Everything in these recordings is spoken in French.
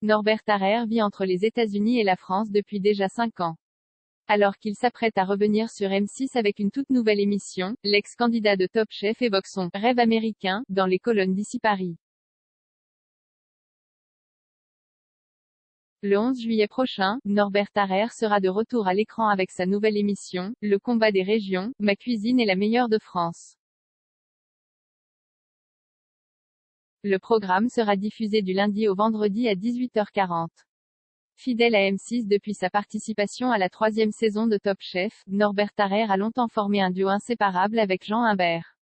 Norbert Harrer vit entre les États-Unis et la France depuis déjà 5 ans. Alors qu'il s'apprête à revenir sur M6 avec une toute nouvelle émission, l'ex-candidat de Top Chef évoque son « rêve américain » dans les colonnes d'Ici Paris. Le 11 juillet prochain, Norbert Harrer sera de retour à l'écran avec sa nouvelle émission, Le combat des régions, Ma cuisine est la meilleure de France. Le programme sera diffusé du lundi au vendredi à 18h40. Fidèle à M6 depuis sa participation à la 3e saison de Top Chef, Norbert Harrer a longtemps formé un duo inséparable avec Jean Imbert.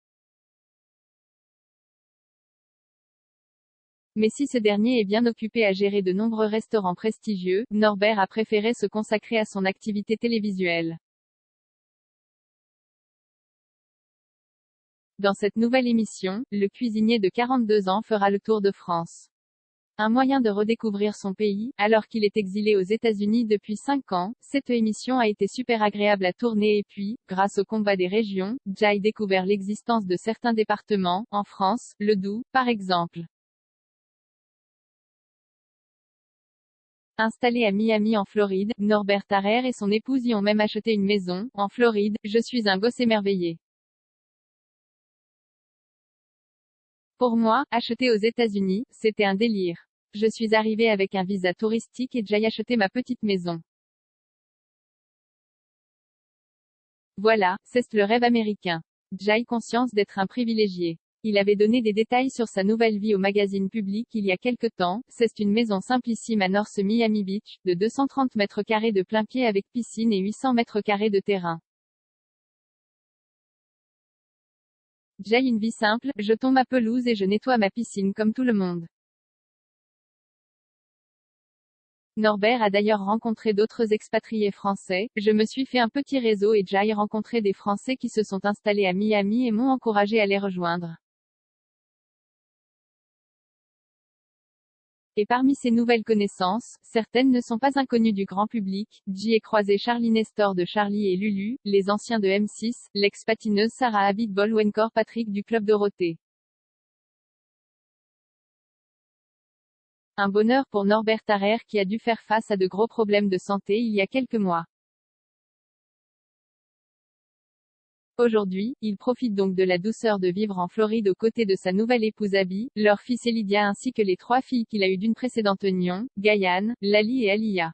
Mais si ce dernier est bien occupé à gérer de nombreux restaurants prestigieux, Norbert a préféré se consacrer à son activité télévisuelle. Dans cette nouvelle émission, le cuisinier de 42 ans fera le tour de France. Un moyen de redécouvrir son pays, alors qu'il est exilé aux États-Unis depuis 5 ans, cette émission a été super agréable à tourner et puis, grâce au combat des régions, Jay découvert l'existence de certains départements, en France, le Doubs, par exemple. Installé à Miami en Floride, Norbert Harrer et son épouse y ont même acheté une maison, en Floride. Je suis un gosse émerveillé. Pour moi, acheter aux États-Unis, c'était un délire. Je suis arrivé avec un visa touristique et j'ai acheté ma petite maison. Voilà, c'est le rêve américain. Jay conscience d'être un privilégié. Il avait donné des détails sur sa nouvelle vie au magazine Public il y a quelque temps. C'est une maison simplissime à North Miami Beach, de 230 mètres carrés de plein pied avec piscine et 800 mètres carrés de terrain. J'ai une vie simple, je tombe ma pelouse et je nettoie ma piscine comme tout le monde. Norbert a d'ailleurs rencontré d'autres expatriés français. Je me suis fait un petit réseau et j'ai rencontré des Français qui se sont installés à Miami et m'ont encouragé à les rejoindre. Et parmi ces nouvelles connaissances, certaines ne sont pas inconnues du grand public. J'y ai croisé Charlie Nestor de Charlie et Lulu, les anciens de M6, l'ex-patineuse Sarah Abitbol ou encore Patrick du Club Dorothée. Un bonheur pour Norbert Harrer qui a dû faire face à de gros problèmes de santé il y a quelques mois. Aujourd'hui, il profite donc de la douceur de vivre en Floride aux côtés de sa nouvelle épouse Abby, leur fils Lydia ainsi que les 3 filles qu'il a eues d'une précédente union, Gaïane, Lali et Alia.